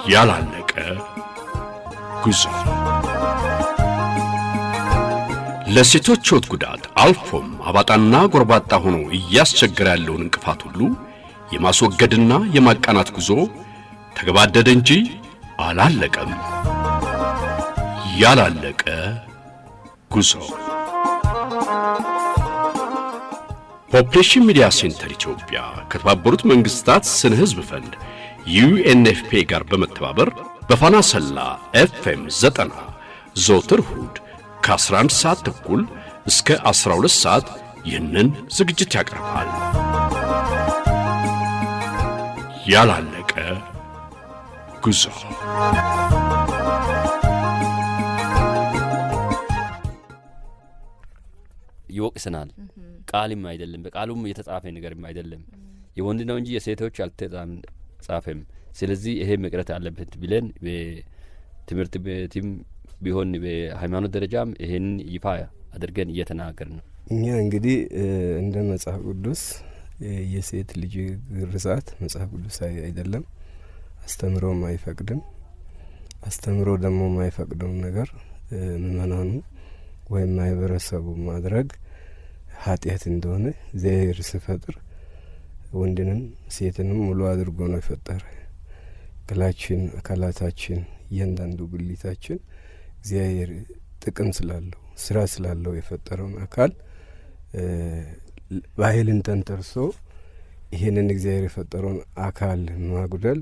ያላለቀ ጉዞ ለሴቶች ሕይወት ጉዳት አልፎም አባጣና ጎርባጣ ሆኖ እያስቸገረ ያለውን እንቅፋት ሁሉ የማስወገድና የማቃናት ጉዞ ተገባደደ እንጂ አላለቀም። ያላለቀ ጉዞ ፖፑሌሽን ሚዲያ ሴንተር ኢትዮጵያ ከተባበሩት መንግስታት ስነ ህዝብ ፈንድ UNFP ጋር በመተባበር በፋና ሰላ FM 90 ዘወትር እሁድ ከ11 ሰዓት ተኩል እስከ 12 ሰዓት ይህንን ዝግጅት ያቀርባል። ያላለቀ ጉዞ ይወቅሰናል። ቃልም አይደለም በቃሉም የተጻፈ ነገርም አይደለም። የወንድ ነው እንጂ የሴቶች አልተጻፈም። ስለዚህ ይሄ መቅረት አለበት ብለን በትምህርት ቤትም ቢሆን በሃይማኖት ደረጃም ይሄን ይፋ አድርገን እየተናገርን ነው። እኛ እንግዲህ እንደ መጽሐፍ ቅዱስ የሴት ልጅ ግርዛት መጽሐፍ ቅዱስ አይደለም፣ አስተምሮም አይፈቅድም። አስተምሮ ደግሞ የማይፈቅደው ነገር ምእመናኑ ወይም ማህበረሰቡ ማድረግ ኃጢአት እንደሆነ እግዚአብሔር ሲፈጥር ወንድንም ሴትንም ሙሉ አድርጎ ነው የፈጠረ። ገላችን፣ አካላታችን፣ እያንዳንዱ ብልታችን እግዚአብሔር ጥቅም ስላለው ስራ ስላለው የፈጠረውን አካል ባህልን ተንተርሶ ይህንን እግዚአብሔር የፈጠረውን አካል ማጉደል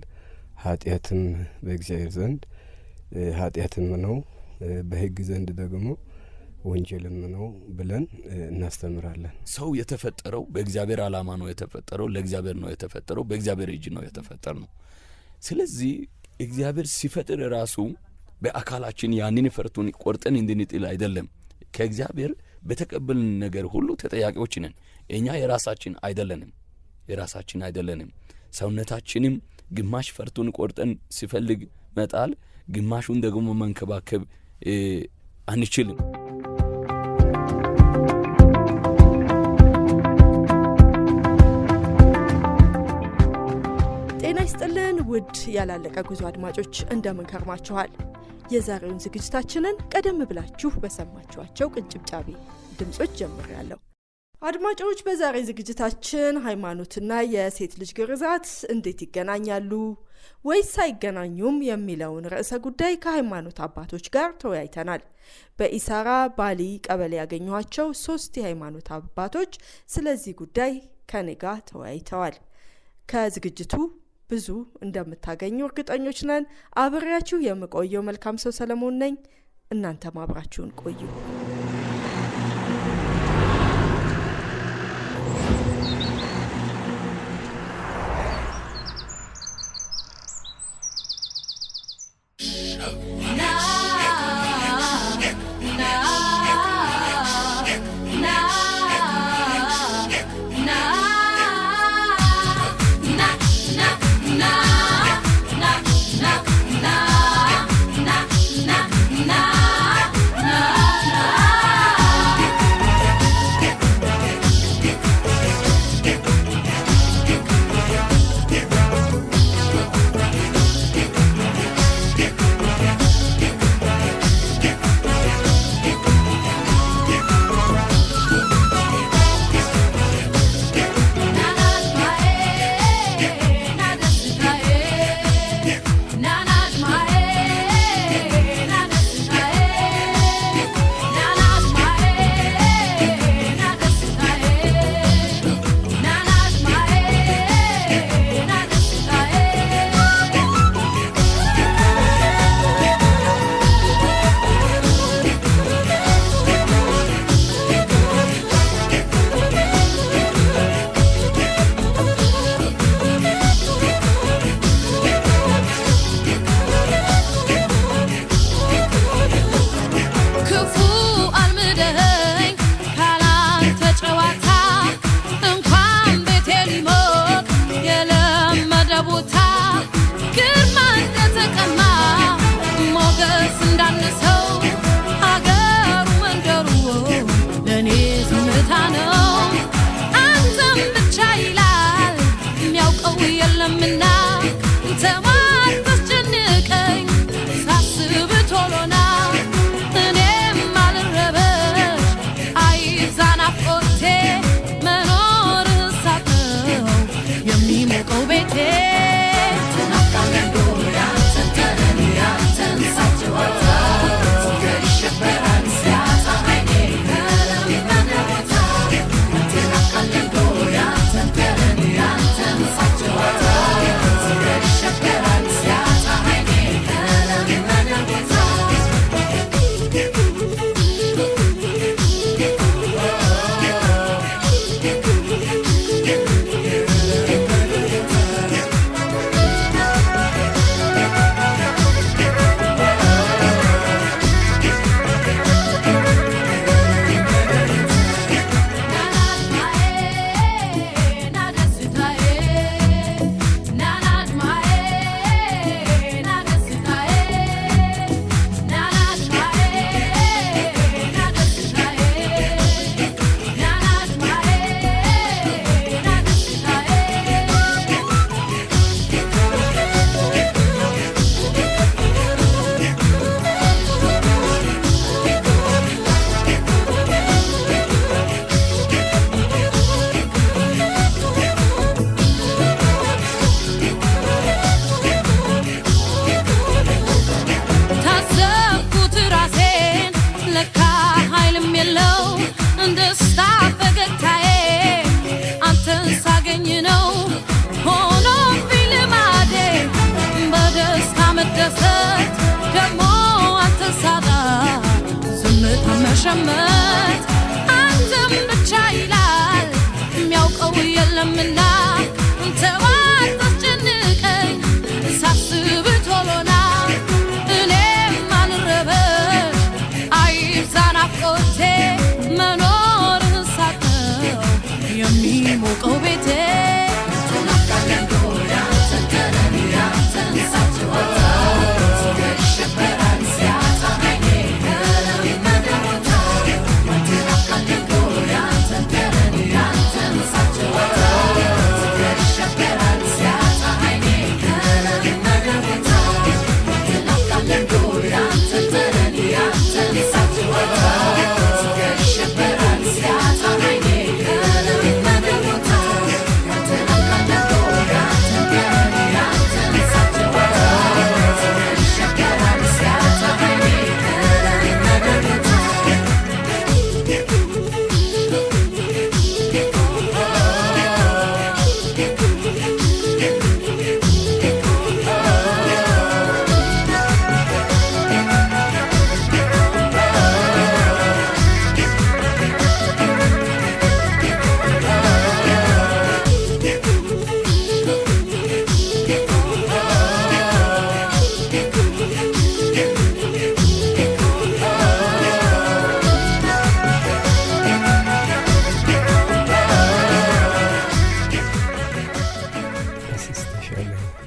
ኃጢአትም በእግዚአብሔር ዘንድ ኃጢአትም ነው፣ በሕግ ዘንድ ደግሞ ወንጀልም ነው ብለን እናስተምራለን። ሰው የተፈጠረው በእግዚአብሔር ዓላማ ነው የተፈጠረው፣ ለእግዚአብሔር ነው የተፈጠረው፣ በእግዚአብሔር እጅ ነው የተፈጠረ ነው። ስለዚህ እግዚአብሔር ሲፈጥር ራሱ በአካላችን ያንን ፈርቱን ቆርጠን እንድንጥል አይደለም። ከእግዚአብሔር በተቀበልን ነገር ሁሉ ተጠያቂዎች ነን። እኛ የራሳችን አይደለንም። ሰውነታችንም ግማሽ ፈርቱን ቆርጠን ሲፈልግ መጣል፣ ግማሹን ደግሞ መንከባከብ አንችልም። ጤና ይስጥልን ውድ ያላለቀ ጉዞ አድማጮች እንደምን ከርማችኋል? የዛሬውን ዝግጅታችንን ቀደም ብላችሁ በሰማችኋቸው ቅንጭብጫቢ ድምጾች ጀምሬያለሁ። አድማጮች በዛሬ ዝግጅታችን ሃይማኖትና የሴት ልጅ ግርዛት እንዴት ይገናኛሉ ወይስ አይገናኙም የሚለውን ርዕሰ ጉዳይ ከሃይማኖት አባቶች ጋር ተወያይተናል። በኢሳራ ባሊ ቀበሌ ያገኘኋቸው 3 የሃይማኖት አባቶች ስለዚህ ጉዳይ ከኔ ጋር ተወያይተዋል። ከዝግጅቱ ብዙ እንደምታገኙ እርግጠኞች ነን። አብሬያችሁ የምቆየው መልካም ሰው ሰለሞን ነኝ። እናንተም አብራችሁን ቆዩ። የለምና ተማር ተስጨንቅ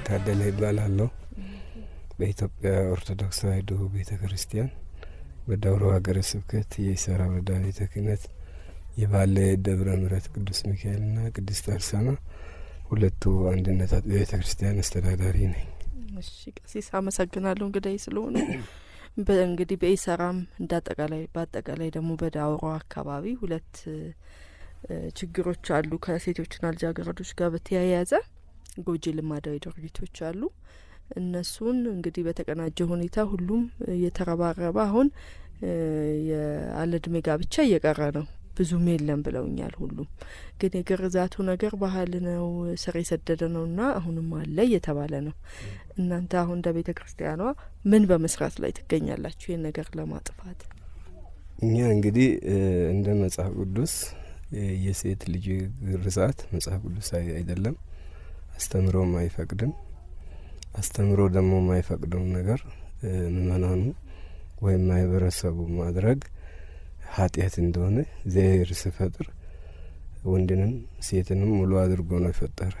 ታደለ ይባላለሁ። በኢትዮጵያ ኦርቶዶክስ ተዋሕዶ ቤተ ክርስቲያን በዳውሮ ሀገረ ስብከት የኢሰራ ወረዳ ቤተ ክህነት የባለ ደብረ ምሕረት ቅዱስ ሚካኤልና ቅድስት አርሴማ ሁለቱ አንድነት ቤተ ክርስቲያን አስተዳዳሪ ነኝ። እሺ ቀሲስ አመሰግናለሁ እንግዲህ ስለሆነ በእንግዲህ በኢሰራም እንዳጠቃላይ በአጠቃላይ ደግሞ በዳውሮ አካባቢ ሁለት ችግሮች አሉ። ከሴቶችና ልጃገረዶች ጋር በተያያዘ ጎጂ ልማዳዊ ድርጊቶች አሉ። እነሱን እንግዲህ በተቀናጀ ሁኔታ ሁሉም እየተረባረበ አሁን ያለ እድሜ ጋብቻ እየቀረ ነው፣ ብዙም የለም ብለውኛል። ሁሉም ግን የግርዛቱ ነገር ባህል ነው፣ ስር የሰደደ ነውና አሁንም አለ እየተባለ ነው። እናንተ አሁን እንደ ቤተ ክርስቲያኗ ምን በመስራት ላይ ትገኛላችሁ ይህን ነገር ለማጥፋት? እኛ እንግዲህ እንደ መጽሐፍ ቅዱስ የሴት ልጅ ግርዛት መጽሐፍ ቅዱሳዊ አይደለም፣ አስተምሮም አይፈቅድም። አስተምሮ ደግሞ የማይፈቅደው ነገር ምእመናኑ ወይም ማህበረሰቡ ማድረግ ኃጢአት እንደሆነ እግዚአብሔር ሲፈጥር ወንድንም ሴትንም ሙሉ አድርጎ ነው የፈጠረ።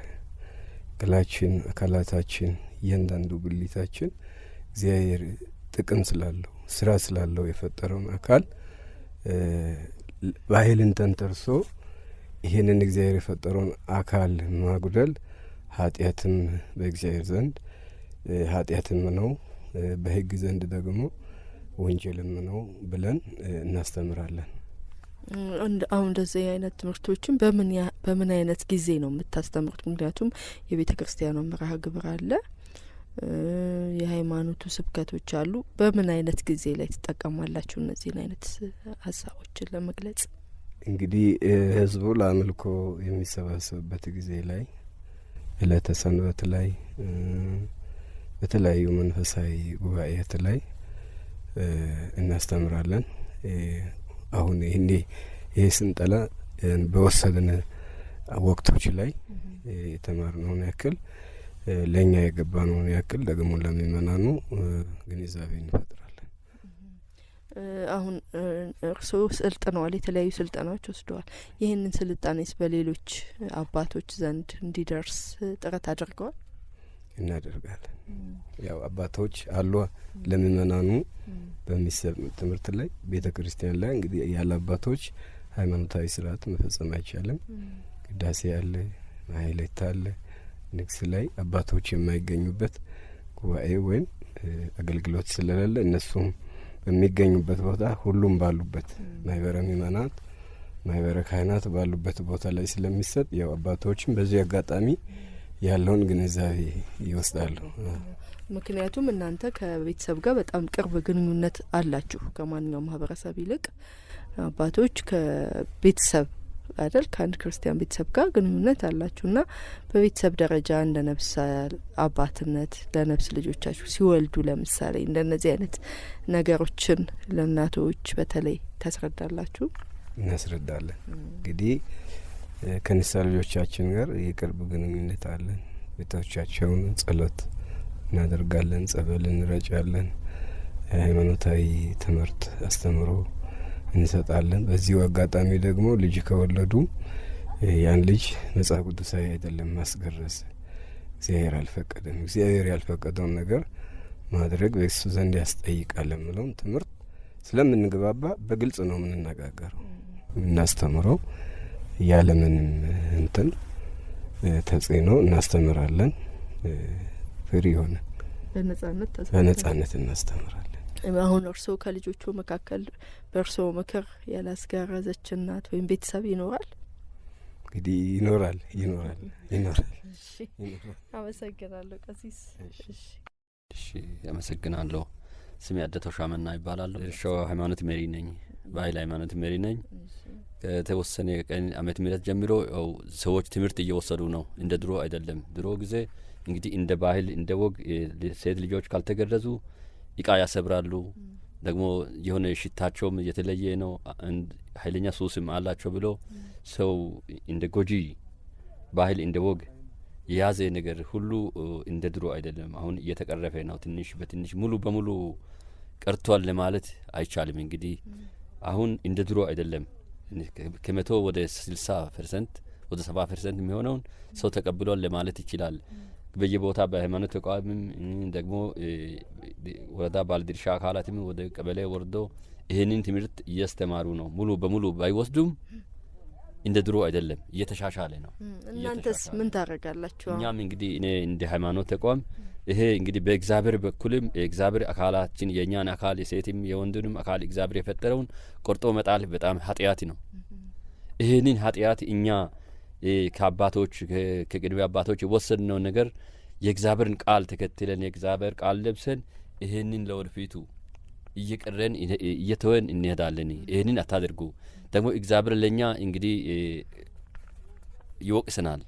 ገላችን፣ አካላታችን፣ እያንዳንዱ ብልታችን እግዚአብሔር ጥቅም ስላለው ስራ ስላለው የፈጠረውን አካል ባህልን ተንተርሶ ይህንን እግዚአብሔር የፈጠረውን አካል ማጉደል ኃጢአትም በእግዚአብሔር ዘንድ ኃጢአትም ነው፣ በሕግ ዘንድ ደግሞ ወንጀልም ነው ብለን እናስተምራለን። አሁን እንደዚህ አይነት ትምህርቶችን በምን አይነት ጊዜ ነው የምታስተምሩት? ምክንያቱም የቤተ ክርስቲያኗ መርሃ ግብር አለ፣ የሃይማኖቱ ስብከቶች አሉ። በምን አይነት ጊዜ ላይ ትጠቀማላችሁ እነዚህን አይነት ሀሳቦችን ለመግለጽ? እንግዲህ ህዝቡ ለአምልኮ የሚሰባሰብበት ጊዜ ላይ ዕለተ ሰንበት ላይ በተለያዩ መንፈሳዊ ጉባኤያት ላይ እናስተምራለን። አሁን ይሄ ስንጠላ በወሰድን ወቅቶች ላይ የተማርነውን ያክል ለእኛ የገባነውን ያክል ደግሞ ለሚመናኑ ግንዛቤ እንፈጥራለን። አሁን እርስዎ ሰልጥነዋል፣ የተለያዩ ስልጠናዎች ወስደዋል። ይህንን ስልጣኔስ በሌሎች አባቶች ዘንድ እንዲደርስ ጥረት አድርገዋል? እናደርጋለን። ያው አባቶች አሉ ለሚመናኑ በሚሰጥ ትምህርት ላይ ቤተ ክርስቲያን ላይ እንግዲህ ያለ አባቶች ሃይማኖታዊ ስርዓት መፈጸም አይቻልም። ቅዳሴ አለ፣ ማህሌት አለ። ንግስ ላይ አባቶች የማይገኙበት ጉባኤ ወይም አገልግሎት ስለሌለ እነሱም በሚገኙበት ቦታ ሁሉም ባሉበት ማህበረ ምእመናን ማህበረ ካህናት ባሉበት ቦታ ላይ ስለሚሰጥ ያው አባቶችም በዚህ አጋጣሚ ያለውን ግንዛቤ ይወስዳሉ። ምክንያቱም እናንተ ከቤተሰብ ጋር በጣም ቅርብ ግንኙነት አላችሁ። ከማንኛውም ማህበረሰብ ይልቅ አባቶች ከቤተሰብ አይደል ከአንድ ክርስቲያን ቤተሰብ ጋር ግንኙነት አላችሁና በቤተሰብ ደረጃ እንደ ነፍስ አባትነት ለነፍስ ልጆቻችሁ ሲወልዱ ለምሳሌ እንደነዚህ አይነት ነገሮችን ለእናቶች በተለይ ታስረዳላችሁ? እናስረዳለን። እንግዲህ ከንሳ ልጆቻችን ጋር የቅርብ ግንኙነት አለን። ቤቶቻቸውን ጸሎት እናደርጋለን፣ ጸበል እንረጫለን፣ ሃይማኖታዊ ትምህርት አስተምሮ እንሰጣለን። በዚሁ አጋጣሚ ደግሞ ልጅ ከወለዱ ያን ልጅ መጽሐፍ ቅዱሳዊ አይደለም ማስገረዝ፣ እግዚአብሔር አልፈቀደም። እግዚአብሔር ያልፈቀደውን ነገር ማድረግ በእሱ ዘንድ ያስጠይቃል የሚለውን ትምህርት ስለምንግባባ በግልጽ ነው የምንነጋገረው፣ የምናስተምረው ያለምንም እንትን ተጽዕኖ እናስተምራለን። ፍሪ ሆነ በነጻነት እናስተምራለን። አሁን እርስዎ ከልጆቹ መካከል በእርስዎ ምክር ያላስገረዘች እናት ወይም ቤተሰብ ይኖራል? እንግዲህ ይኖራል። አመሰግናለሁ ቀሲስ። እሺ አመሰግናለሁ። ስሜ አደተው ሻመና ይባላለሁ። ሸዋ ሃይማኖት መሪ ነኝ፣ ባህል ሃይማኖት መሪ ነኝ። ከተወሰነ ቀን አመት ምህረት ጀምሮ ሰዎች ትምህርት እየወሰዱ ነው። እንደ ድሮ አይደለም። ድሮ ጊዜ እንግዲህ እንደ ባህል እንደ ወግ ሴት ልጆች ካልተገረዙ እቃ ያሰብራሉ። ደግሞ የሆነ ሽታቸውም የተለየ ነው፣ ኃይለኛ ሱስም አላቸው ብሎ ሰው እንደ ጎጂ ባህል እንደ ወግ የያዘ ነገር ሁሉ እንደ ድሮ አይደለም። አሁን እየተቀረፈ ነው። ትንሽ በትንሽ ሙሉ በሙሉ ቀርቷል ለማለት አይቻልም። እንግዲህ አሁን እንደ ድሮ አይደለም። ከመቶ ወደ 60% ወደ 70% የሚሆነውን ሰው ተቀብሏል ለማለት ይችላል። በየቦታ በሃይማኖት ተቋምም ደግሞ ወረዳ ባለድርሻ አካላትም ወደ ቀበሌ ወርዶ ይሄንን ትምህርት እያስተማሩ ነው። ሙሉ በሙሉ ባይወስዱም እንደ ድሮ አይደለም፣ እየተሻሻለ ነው። እናንተስ ምን ታደርጋላችሁ? እኛም እንግዲህ እኔ እንደ ሃይማኖት ተቋም ይሄ እንግዲህ በእግዚአብሔር በኩልም የእግዚአብሔር አካላችን የእኛን አካል የሴትም የወንድንም አካል እግዚአብሔር የፈጠረውን ቆርጦ መጣል በጣም ኃጢአት ነው። ይሄንን ኃጢአት እኛ ከአባቶች ከቅድመ አባቶች የወሰድነው ነገር የእግዚአብሔርን ቃል ተከትለን የእግዚአብሔር ቃል ለብሰን ይሄንን ለወደፊቱ እየቀረን እየተወን እንሄዳለን። ይሄንን አታደርጉ። ደግሞ እግዚአብሔር ለኛ እንግዲህ ይወቅሰናል።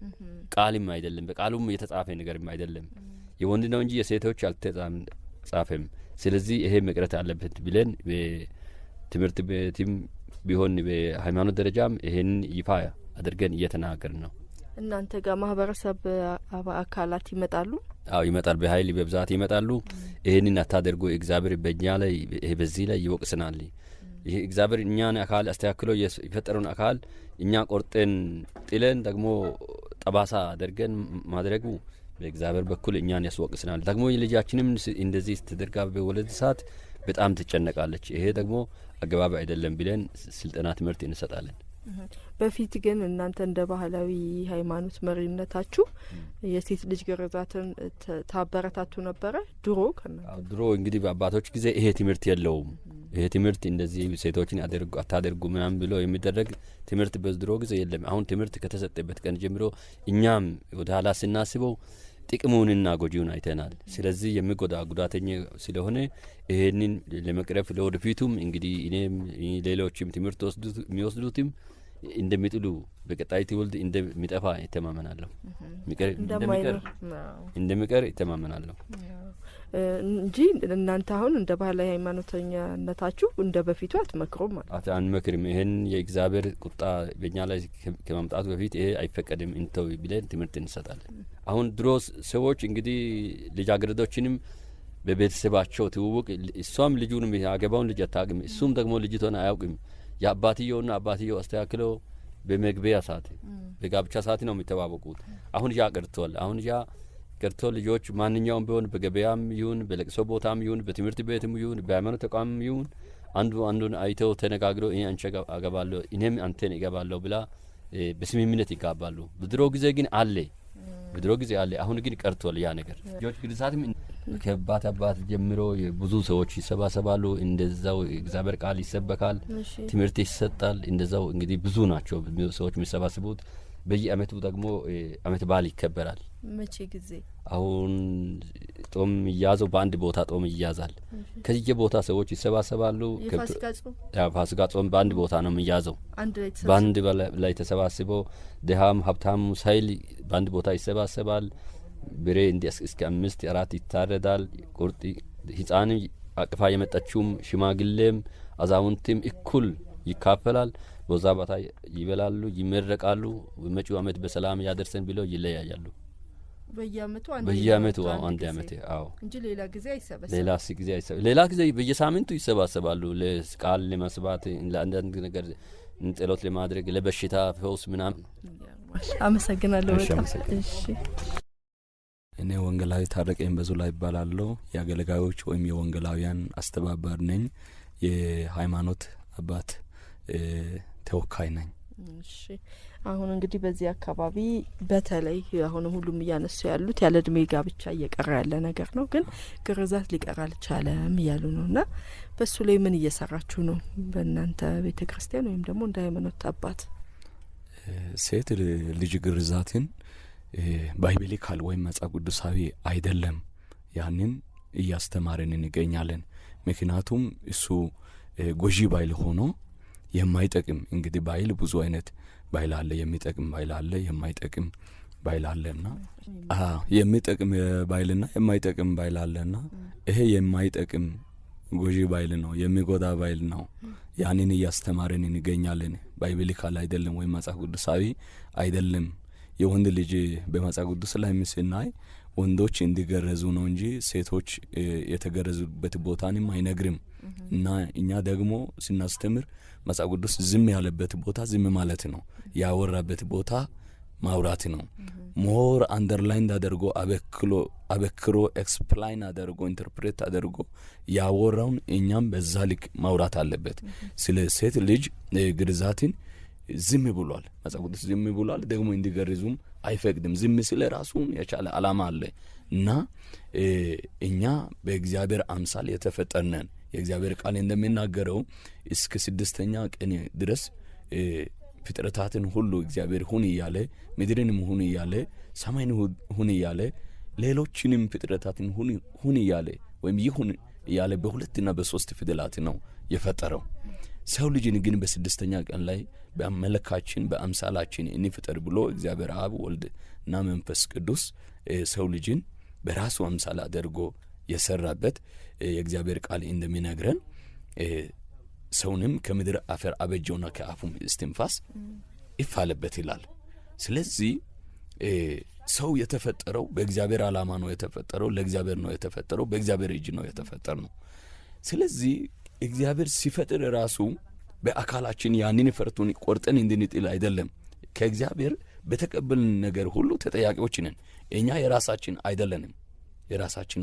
ቃልም አይደለም በቃሉም የተጻፈ ነገርም አይደለም። የወንድ ነው እንጂ የሴቶች አልተጻፈም። ስለዚህ ይሄ መቅረት አለበት ብለን በትምህርት ቤትም ቢሆን በሃይማኖት ደረጃም ይሄንን ይፋ አድርገን እየተናገርን ነው። እናንተ ጋር ማህበረሰብ አካላት ይመጣሉ? አዎ ይመጣል፣ በኃይል በብዛት ይመጣሉ። ይሄንን አታደርጉ፣ እግዚአብሔር በእኛ ላይ በዚህ ላይ ይወቅሰናል። ይሄ እግዚአብሔር እኛን አካል አስተካክሎ የፈጠረውን አካል እኛ ቆርጠን ጥለን ደግሞ ጠባሳ አድርገን ማድረጉ በእግዚአብሔር በኩል እኛን ያስወቅሰናል። ደግሞ ልጃችንም እንደዚህ ስትደርጋ በወለድ ሰዓት በጣም ትጨነቃለች። ይሄ ደግሞ አገባብ አይደለም ብለን ስልጠና ትምህርት እንሰጣለን። በፊት ግን እናንተ እንደ ባህላዊ ሃይማኖት መሪነታችሁ የሴት ልጅ ግርዛትን ታበረታቱ ነበረ ድሮ? ድሮ እንግዲህ በአባቶች ጊዜ ይሄ ትምህርት የለውም። ይሄ ትምህርት እንደዚህ ሴቶችን አታደርጉ ምናምን ብሎ የሚደረግ ትምህርት በድሮ ጊዜ የለም። አሁን ትምህርት ከተሰጠበት ቀን ጀምሮ እኛም ወደ ኋላ ስናስበው ጥቅሙንና ጎጂውን አይተናል። ስለዚህ የሚጎዳ ጉዳተኛ ስለሆነ ይሄንን ለመቅረፍ ለወደፊቱም እንግዲህ እኔም ሌሎችም ትምህርት የሚወስዱትም እንደሚጥሉ በቀጣይ ትውልድ እንደሚጠፋ ይተማመናለሁ። እንደሚቀር ይተማመናለሁ እንጂ እናንተ አሁን እንደ ባህላዊ ሃይማኖተኛነታችሁ እንደ በፊቱ አትመክሩም ማለት? አንመክርም። ይሄን የእግዚአብሔር ቁጣ በእኛ ላይ ከመምጣቱ በፊት ይሄ አይፈቀድም እንተው ብለን ትምህርት እንሰጣለን። አሁን ድሮ ሰዎች እንግዲህ ልጃገረዶችንም በቤተሰባቸው ትውውቅ እሷም ልጁንም ያገባውን ልጅ አታውቅም፣ እሱም ደግሞ ልጅቷን አያውቅም። የአባትየውና አባትየው አስተካክለው በመግቢያ ሰዓት በጋብቻ ሰዓት ነው የሚተዋወቁት። አሁን ያ ቀርቷል። አሁን ያ ቀርቶ ልጆች ማንኛውም ቢሆን በገበያም ይሁን በለቅሶ ቦታም ይሁን በትምህርት ቤትም ይሁን በሃይማኖት ተቋምም ይሁን አንዱን አይተው ተነጋግረው እኔ አንቺ አገባለሁ እኔም አንተን እገባለሁ ብላ በስምምነት ይጋባሉ። በድሮ ጊዜ ግን አለ። አሁን ግን ቀርቷል ያ ነገር። ልጆች ግርዛትም ከአባት ጀምሮ ብዙ ሰዎች ይሰባሰባሉ። እንደዛው እግዚአብሔር ቃል ይሰበካል፣ ትምህርት ይሰጣል። እንደዛው እንግዲህ ብዙ ናቸው ሰዎች የሚሰባስቡት። በየአመቱ ደግሞ አመት በዓል ይከበራል። መቼ ጊዜ? አሁን ጦም ይያዘው በአንድ ቦታ ጦም ይያዛል። ከዚህ ቦታ ሰዎች ይሰባሰባሉ። ፋሲካ ጾም በአንድ ቦታ ነው የሚያዘው። በአንድ ላይ ተሰባስበው ድሃም ሀብታሙ ሳይል በአንድ ቦታ ይሰባሰባል። ብሬ እስከ 5-4 ይታረዳል። ቁርጥ ህፃን አቅፋ የመጣችውም ሽማግሌም አዛውንትም እኩል ይካፈላል። በዛ ቦታ ይበላሉ፣ ይመረቃሉ። በመጪው አመት በሰላም ያደርሰን ብለው ይለያያሉ። በየአመቱ አንድ አመት አዎ፣ እንጂ ሌላ ጊዜ አይሰበሰብም። ሌላ ጊዜ በየሳምንቱ ይሰባሰባሉ። ለቃል ለመስባት፣ ለአንዳንድ ነገር ጸሎት ለማድረግ፣ ለበሽታ ፈውስ ምናምን። አመሰግናለሁ በጣም። እሺ፣ እኔ ወንጌላዊ ታረቀኝ በዙላ ይባላለሁ። የአገልጋዮች ወይም የወንጌላውያን አስተባባሪ ነኝ። የሃይማኖት አባት ተወካይ ነኝ። እሺ፣ አሁን እንግዲህ በዚህ አካባቢ በተለይ አሁንም ሁሉም እያነሱ ያሉት ያለ እድሜ ጋብቻ እየቀረ ያለ ነገር ነው። ግን ግርዛት ሊቀር አልቻለም እያሉ ነው። እና በሱ ላይ ምን እየሰራችሁ ነው በእናንተ ቤተ ክርስቲያን ወይም ደግሞ እንደ ሃይማኖት አባት? ሴት ልጅ ግርዛትን ባይብሊካል ወይም መጽሐፍ ቅዱሳዊ አይደለም፣ ያንን እያስተማረን እንገኛለን። ምክንያቱም እሱ ጎጂ ባይል ሆኖ የማይጠቅም እንግዲህ ባይል ብዙ አይነት ባይል አለ። የሚጠቅም ባይል አለ፣ የማይጠቅም ባይል አለና የሚጠቅም ባይልና የማይጠቅም ባይል አለና ይሄ የማይጠቅም ጎጂ ባይል ነው፣ የሚጎዳ ባይል ነው። ያንን እያስተማረን እንገኛለን። ባይብሊካል አይደለም ወይም መጽሐፍ ቅዱሳዊ አይደለም። የወንድ ልጅ በመጽሐፍ ቅዱስ ላይ ምስናይ ወንዶች እንዲገረዙ ነው እንጂ ሴቶች የተገረዙበት ቦታንም አይነግርም። እና እኛ ደግሞ ስናስተምር መጽሐፍ ቅዱስ ዝም ያለበት ቦታ ዝም ማለት ነው፣ ያወራበት ቦታ ማውራት ነው። ሞር አንደርላይን አድርጎ አበክሮ ኤክስፕላይን አድርጎ ኢንተርፕሬት አድርጎ ያወራውን እኛም በዛ ልክ ማውራት አለበት። ስለ ሴት ልጅ ግርዛትን ዝም ብሏል መጽሐፍ ቅዱስ፣ ዝም ብሏል። ደግሞ እንዲገርዙም አይፈቅድም። ዝም ስለ ራሱን የቻለ ዓላማ አለ እና እኛ በእግዚአብሔር አምሳል የተፈጠርነን የእግዚአብሔር ቃል እንደሚናገረው እስከ 6ኛ ቀን ድረስ ፍጥረታትን ሁሉ እግዚአብሔር ሁን እያለ ምድርንም ሁን እያለ ሰማይን ሁን እያለ ሌሎችንም ፍጥረታትን ሁን እያለ ወይም ይሁን እያለ በሁለትና በሶስት ፊደላት ነው የፈጠረው። ሰው ልጅን ግን በ6ኛ ቀን ላይ በመለካችን በአምሳላችን እንፍጠር ብሎ እግዚአብሔር አብ ወልድ እና መንፈስ ቅዱስ ሰው ልጅን በራሱ አምሳል አድርጎ የሰራበት የእግዚአብሔር ቃል እንደሚነግረን ሰውንም ከምድር አፈር አበጀውና ከአፉም እስትንፋስ ይፋለበት ይላል። ስለዚህ ሰው የተፈጠረው በእግዚአብሔር ዓላማ ነው የተፈጠረው፣ ለእግዚአብሔር ነው የተፈጠረው፣ በእግዚአብሔር እጅ ነው የተፈጠር ነው። ስለዚህ እግዚአብሔር ሲፈጥር ራሱ በአካላችን ያንን ፈርቱን ቆርጠን እንድንጥል አይደለም። ከእግዚአብሔር በተቀበልን ነገር ሁሉ ተጠያቂዎች ነን። እኛ የራሳችን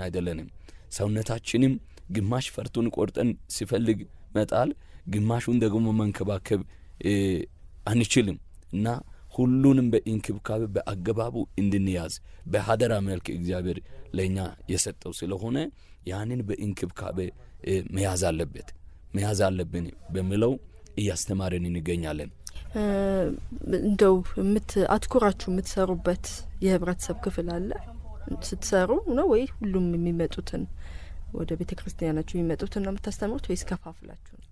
አይደለንም። ሰውነታችንም ግማሽ ፈርቱን ቆርጠን ሲፈልግ መጣል፣ ግማሹን ደግሞ መንከባከብ አንችልም እና ሁሉንም በእንክብካቤ በአገባቡ እንድንያዝ በሀደራ መልክ እግዚአብሔር ለእኛ የሰጠው ስለሆነ ያንን በእንክብካቤ መያዝ አለብን በሚለው እያስተማረን እንገኛለን። እንደው አትኩራችሁ የምትሰሩበት የህብረተሰብ ክፍል አለ ስትሰሩ ነው ወይ ሁሉም የሚመጡትን ወደ ቤተ ክርስቲያናችሁ የሚመጡትን ነው የምታስተምሩት ወይስ ከፋፍላችሁ ነው?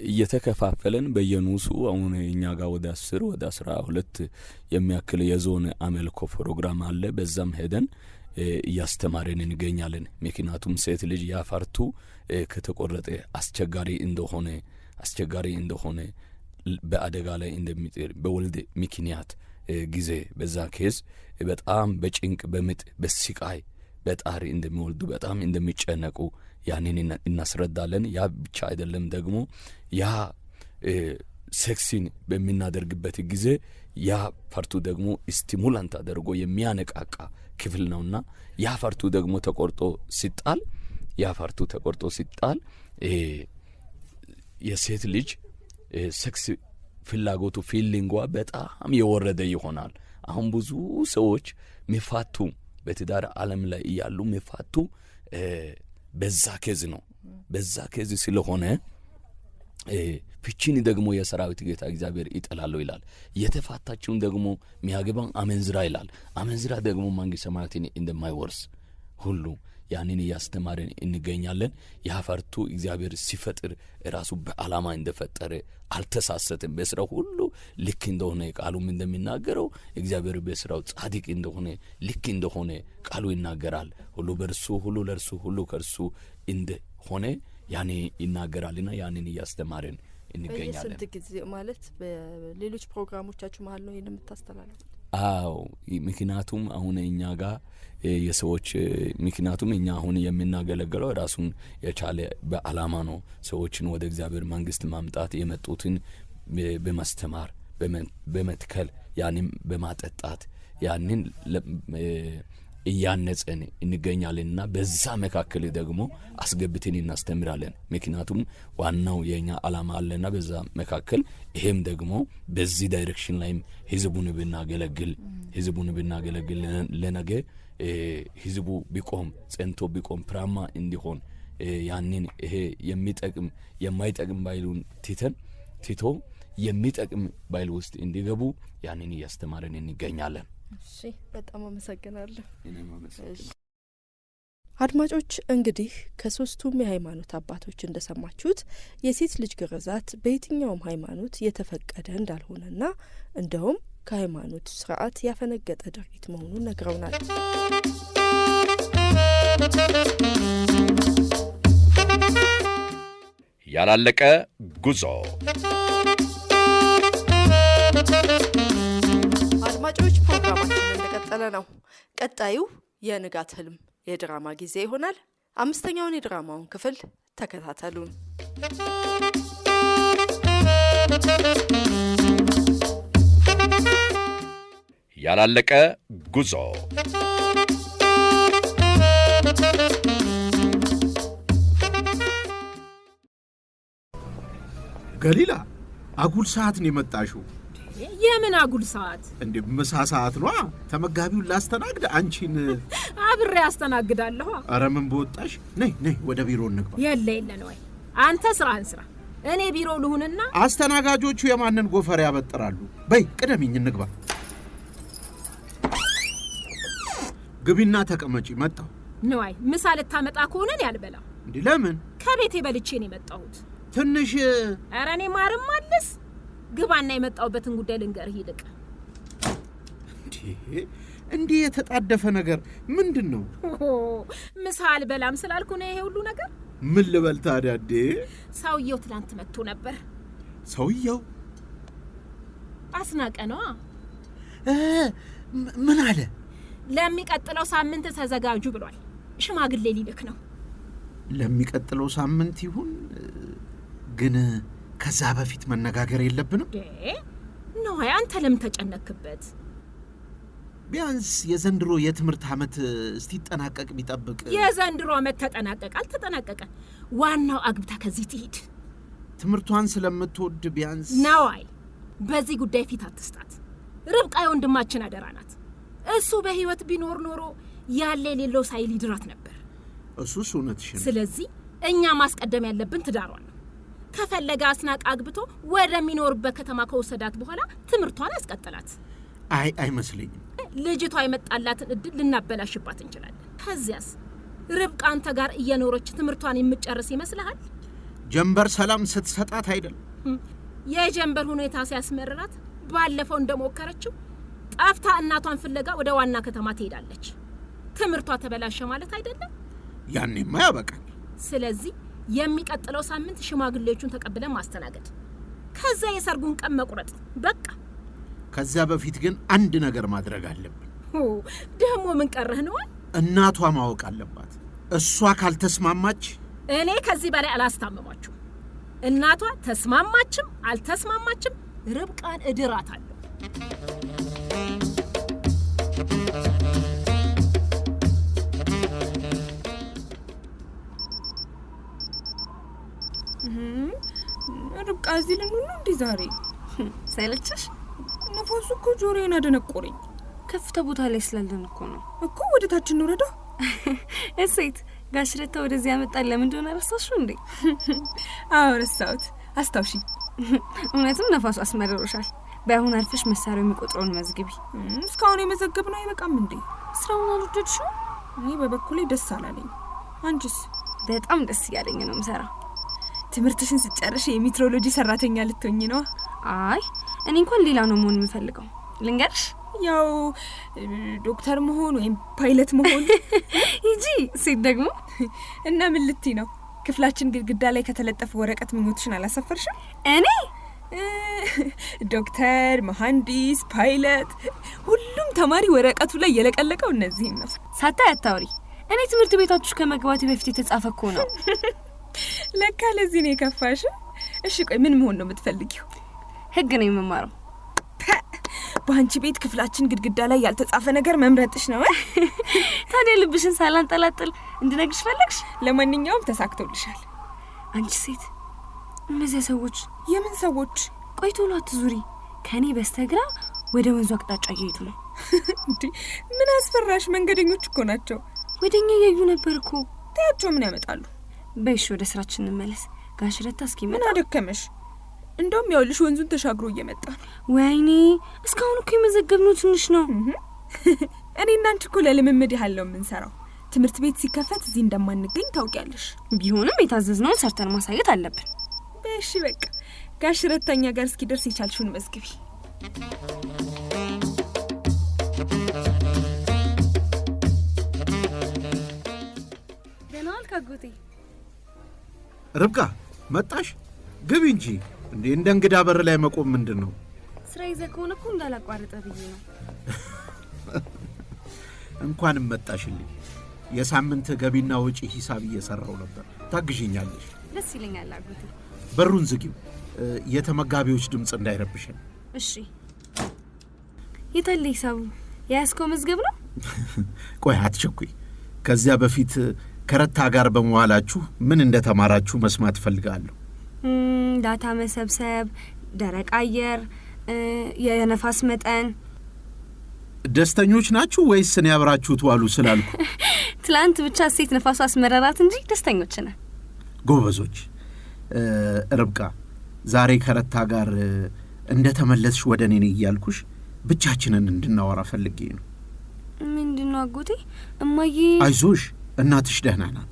እየተከፋፈለን በየኑሱ አሁን እኛ ጋር ወደ 10 ወደ 12 የሚያክል የዞን አመልኮ ፕሮግራም አለ። በዛም ሄደን እያስተማረን እንገኛለን። ምክንያቱም ሴት ልጅ ያፈርቱ ከተቆረጠ አስቸጋሪ እንደሆነ በአደጋ ላይ እንደሚጥል በወልድ ምክንያት ጊዜ በዛ ኬዝ በጣም በጭንቅ በምጥ በስቃይ በጣሪ እንደሚወልዱ በጣም እንደሚጨነቁ ያንን እናስረዳለን። ያ ብቻ አይደለም፣ ደግሞ ያ ሴክሲን በሚናደርግበት ጊዜ ያ ፈርቱ ደግሞ ስቲሙላንት አድርጎ የሚያነቃቃ ክፍል ነውና ያ ፈርቱ ደግሞ ተቆርጦ ሲጣል የሴት ልጅ ሴክስ ፍላጎቱ ፊሊንጓ በጣም የወረደ ይሆናል። አሁን ብዙ ሰዎች ሚፋቱ በትዳር ዓለም ላይ እያሉ ሚፋቱ በዛ ኬዝ ስለሆነ ፍቺን ደግሞ የሰራዊት ጌታ እግዚአብሔር ይጠላል ይላል። የተፋታችውን ደግሞ ሚያገባን አመንዝራ ይላል። አመንዝራ ደግሞ መንግሥተ ሰማያትን እንደማይወርስ ሁሉ ያንን እያስተማረን እንገኛለን። ያፈርቱ እግዚአብሔር ሲፈጥር ራሱ በዓላማ እንደፈጠረ አልተሳሰተም። በስራው ሁሉ ልክ እንደሆነ ቃሉም እንደሚናገረው እግዚአብሔር በስራው ጻድቅ እንደሆነ ልክ እንደሆነ ቃሉ ይናገራል። ሁሉ በርሱ ሁሉ ለርሱ ሁሉ ከርሱ እንደሆነ ያኔ ይናገራልና ያንን እያስተማረን እንገኛለን። ስንት ጊዜ ማለት በሌሎች ፕሮግራሞቻችሁ መሀል ነው የምታስተላልፉት? አዎ፣ ምክንያቱም አሁን እኛ ጋር የሰዎች ምክንያቱም እኛ አሁን የምናገለግለው ራሱን የቻለ በዓላማ ነው። ሰዎችን ወደ እግዚአብሔር መንግስት ማምጣት የመጡትን በማስተማር በመትከል ያንን በማጠጣት ያንን እያነጸን እንገኛለንና በዛ መካከል ደግሞ አስገብተን እናስተምራለን። ምክንያቱም ዋናው የኛ ዓላማ አለና በዛ መካከል ይሄም ደግሞ በዚህ ዳይሬክሽን ላይም ህዝቡን ብናገለግል ለነገ ህዝቡ ቢቆም ጸንቶ ቢቆም ፕራማ እንዲሆን ያንን ይሄ የሚጠቅም የማይጠቅም ባይሉን ትቶ የሚጠቅም ባይል ውስጥ እንዲገቡ ያንን እያስተማረን እንገኛለን። እሺ፣ በጣም አመሰግናለሁ። አድማጮች፣ እንግዲህ ከሶስቱም የሃይማኖት አባቶች እንደሰማችሁት የሴት ልጅ ግርዛት በየትኛውም ሃይማኖት የተፈቀደ እንዳልሆነና እንደውም ከሃይማኖት ስርዓት ያፈነገጠ ድርጊት መሆኑን ነግረውናል። ያላለቀ ጉዞ። አድማጮች፣ ፕሮግራማችን እንደቀጠለ ነው። ቀጣዩ የንጋት ህልም የድራማ ጊዜ ይሆናል። 5ኛውን የድራማውን ክፍል ተከታተሉን። ያላለቀ ጉዞ ገሊላ አጉል ሰዓት ነው የመጣሽው። የምን አጉል ሰዓት እንዴ? ምሳ ሰዓት ነው። ተመጋቢውን ላስተናግድ አንቺን አብሬ አስተናግዳለሁ። አረ ምን በወጣሽ። ነይ ወደ ቢሮ እንግባ። የለ ነው። አንተ ስራህን ስራ፣ እኔ ቢሮ ልሁንና አስተናጋጆቹ የማንን ጎፈር ያበጥራሉ? በይ ቅደሚኝ እንግባ። ግቢና ተቀመጪ። መጣሁ። ነዋይ ምሳ ልታመጣ ከሆነ ያልበላ እንዴ? ለምን? ከቤቴ በልቼ ነው የመጣሁት። ትንሽ ኧረ እኔ ማርም አለስ ግባና የመጣሁበትን ጉዳይ ልንገርህ። ይልቅ እንዴ የተጣደፈ ነገር ምንድን ነው? ምሳ አልበላም ስላልኩ ነው ይሄ ሁሉ ነገር። ምን ልበል ታዲያ? እንዴ ሰውየው ትላንት መጥቶ ነበር። ሰውየው አስናቀ ነዋ። ምን አለ? ለሚቀጥለው ሳምንት ተዘጋጁ ብሏል። ሽማግሌ ሊልክ ነው። ለሚቀጥለው ሳምንት ይሁን፣ ግን ከዛ በፊት መነጋገር የለብንም? ነው አንተ ለምን ተጨነክበት? ቢያንስ የዘንድሮ የትምህርት ዓመት እስቲጠናቀቅ ቢጠብቅ። የዘንድሮ ዓመት ተጠናቀቀ አልተጠናቀቀ ዋናው አግብታ ከዚህ ትሂድ። ትምህርቷን ስለምትወድ ቢያንስ ነዋይ በዚህ ጉዳይ ፊት አትስጣት። ርብቃ የወንድማችን አደራ ናት። እሱ በህይወት ቢኖር ኖሮ ያለ የሌለው ሳይል ይድራት ነበር። እሱስ እውነትሽን። ስለዚህ እኛ ማስቀደም ያለብን ትዳሯን ነው። ከፈለገ አስናቅ አግብቶ ወደሚኖርበት ከተማ ከወሰዳት በኋላ ትምህርቷን ያስቀጥላት። አይመስለኝም። ልጅቷ የመጣላትን እድል ልናበላሽባት እንችላለን። ከዚያስ ርብቃ አንተ ጋር እየኖረች ትምህርቷን የምትጨርስ ይመስልሃል? ጀንበር ሰላም ስትሰጣት አይደል? የጀንበር ሁኔታ ሲያስመርራት ባለፈው እንደሞከረችው ጠፍታ እናቷን ፍለጋ ወደ ዋና ከተማ ትሄዳለች። ትምህርቷ ተበላሸ ማለት አይደለም። ያኔማ ያበቃል። ስለዚህ የሚቀጥለው ሳምንት ሽማግሌዎቹን ተቀብለን ማስተናገድ፣ ከዛ የሰርጉን ቀን መቁረጥ በቃ። ከዛ በፊት ግን አንድ ነገር ማድረግ አለብን። ደግሞ ምን ቀረህ ነው? እናቷ ማወቅ አለባት። እሷ ካልተስማማች እኔ ከዚህ በላይ አላስታመማችሁ። እናቷ ተስማማችም አልተስማማችም ርብቃን እድራታለሁ። ርብቃ እዚህ ልንሆን ነው እንዴ ዛሬ? ሳይለችሽ? ነፋሱ እኮ ጆሮዬን አደነቆረኝ። ከፍታ ቦታ ላይ ስላለን እኮ ነው። እኮ ወደ ታች እንውረዳ። እሴት ጋሽ ረታ ወደዚህ ያመጣል። ለምን እንደሆነ ረሳሽው እንዴ? አዎ ረሳሁት። አስታውሺ። እውነትም ነፋሱ አስመረሮሻል። ባይሆን አርፈሽ መሳሪያው የሚቆጥረውን መዝግቢ። እስካሁን የመዘገብነው አይበቃም እንዴ? ስራውን አልወደድሽው? እኔ በበኩሌ ደስ አላለኝ። አንቺስ? በጣም ደስ እያለኝ ነው የምሰራው። ትምህርትሽን ስጨርሽ የሜትሮሎጂ ሰራተኛ ልትሆኚ ነው? አይ እኔ እንኳን ሌላ ነው መሆን የምፈልገው። ልንገርሽ፣ ያው ዶክተር መሆን ወይም ፓይለት መሆን። ይጂ ሴት ደግሞ እና ምን ልትይ ነው? ክፍላችን ግድግዳ ላይ ከተለጠፈ ወረቀት ምኞትሽን አላሰፈርሽም? እኔ ዶክተር፣ መሐንዲስ፣ ፓይለት ሁሉም ተማሪ ወረቀቱ ላይ የለቀለቀው እነዚህን ነው። ሳታይ አታውሪ። እኔ ትምህርት ቤታችሁ ከመግባቴ በፊት የተጻፈ እኮ ነው። ለካ ለዚህ ነው የከፋሽ። እሺ ቆይ ምን መሆን ነው የምትፈልጊው? ህግ ነው የምማረው። በአንቺ ቤት ክፍላችን ግድግዳ ላይ ያልተጻፈ ነገር መምረጥሽ ነው? ታዲያ ልብሽን ሳላንጠላጥል እንድነግርሽ ፈለግሽ? ለማንኛውም ተሳክቶልሻል። አንቺ ሴት፣ እነዚያ ሰዎች የምን ሰዎች? ቆይ ቶሎ አትዙሪ። ከኔ በስተግራ ወደ ወንዙ አቅጣጫ እየሄዱ ነው። እንዴ ምን አስፈራሽ? መንገደኞች እኮ ናቸው። ወደኛ እያዩ ነበር እኮ። ታያቸው ምን ያመጣሉ? በይሽ ወደ ስራችን እንመለስ። ጋሽ ረታ እስኪ ምን አደከመሽ? እንደውም ያውልሽ ወንዙን ተሻግሮ እየመጣ ነው። ወይኔ እስካሁን እኮ የመዘገብነው ትንሽ ነው። እኔና አንቺ እኮ ለልምምድ ያህል ነው የምንሰራው። ትምህርት ቤት ሲከፈት እዚህ እንደማንገኝ ታውቂያለሽ። ቢሆንም የታዘዝነውን ሰርተን ማሳየት አለብን። እሺ በቃ ጋሽ ረታኛ ጋር እስኪደርስ የቻልሽውን መዝግቢ። ደህና ዋልክ አጎቴ። ርብቃ መጣሽ? ግቢ እንጂ። እንዴ እንደ እንግዳ በር ላይ መቆም ምንድን ነው? ስራ ይዘህ ከሆነ እኮ እንዳላቋርጠ ብዬ ነው። እንኳንም መጣሽልኝ። የሳምንት ገቢና ወጪ ሂሳብ እየሰራው ነበር። ታግዢኛለሽ? ደስ ይለኛል አጎቴ። በሩን ዝጊው፣ የተመጋቢዎች ድምጽ እንዳይረብሽን። እሺ። የታለ ሂሳቡ? ያስከው መዝገብ ነው? ቆይ አትቸኩይ። ከዚያ በፊት ከረታ ጋር በመዋላችሁ ምን እንደተማራችሁ መስማት ፈልጋለሁ። ዳታ መሰብሰብ፣ ደረቅ አየር፣ የነፋስ መጠን። ደስተኞች ናችሁ ወይስ እኔ አብራችሁት ዋሉ ስላልኩ? ትላንት ብቻ ሴት ነፋሱ አስመረራት እንጂ ደስተኞች ነን። ጎበዞች። ርብቃ ዛሬ ከረታ ጋር እንደተመለስሽ ወደ እኔ እያልኩሽ ብቻችንን እንድናወራ ፈልጌ ነው። ምንድነው አጎቴ? እማዬ አይዞሽ፣ እናትሽ ደህና ናት።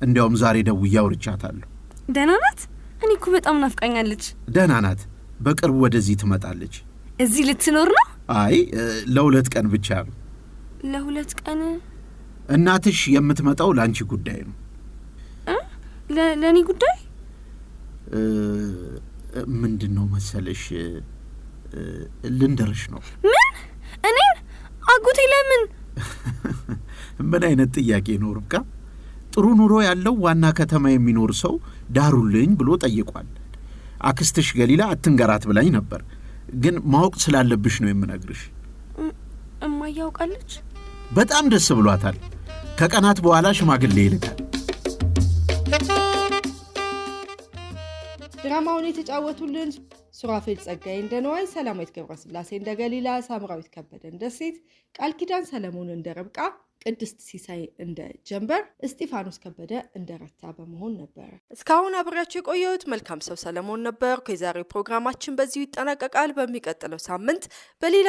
እንዲያውም ዛሬ ደውዬ አውርቻታለሁ። ደህና ናት? እኔ እኮ በጣም ናፍቃኛለች። ደህና ናት። በቅርቡ ወደዚህ ትመጣለች። እዚህ ልትኖር ነው? አይ ለ2 ቀን ብቻ ነው። ለ2 ቀን? እናትሽ የምትመጣው ላንቺ ጉዳይ ነው። ለኔ ጉዳይ? ምንድነው መሰለሽ፣ ልንደርሽ ነው። ምን? እኔን? አጎቴ ለምን? ምን አይነት ጥያቄ ነው ርብቃ? ጥሩ ኑሮ ያለው ዋና ከተማ የሚኖር ሰው ዳሩልኝ ብሎ ጠይቋል። አክስትሽ ገሊላ አትንገራት ብላኝ ነበር፣ ግን ማወቅ ስላለብሽ ነው የምነግርሽ። እማዬ ያውቃለች? በጣም ደስ ብሏታል። ከቀናት በኋላ ሽማግሌ ይልካል። ድራማውን የተጫወቱልን ሱራፌል ጸጋዬ እንደ ነዋይ፣ ሰላማዊት ገብረስላሴ እንደ ገሊላ፣ ሳምራዊት ከበደ እንደ ሴት፣ ቃል ኪዳን ሰለሞን እንደ ርብቃ፣ ቅድስት ሲሳይ እንደ ጀንበር፣ እስጢፋኖስ ከበደ እንደ ረታ በመሆን ነበር። እስካሁን አብሬያችሁ የቆየሁት መልካም ሰው ሰለሞን ነበርኩ። የዛሬው ፕሮግራማችን በዚሁ ይጠናቀቃል። በሚቀጥለው ሳምንት በሌላ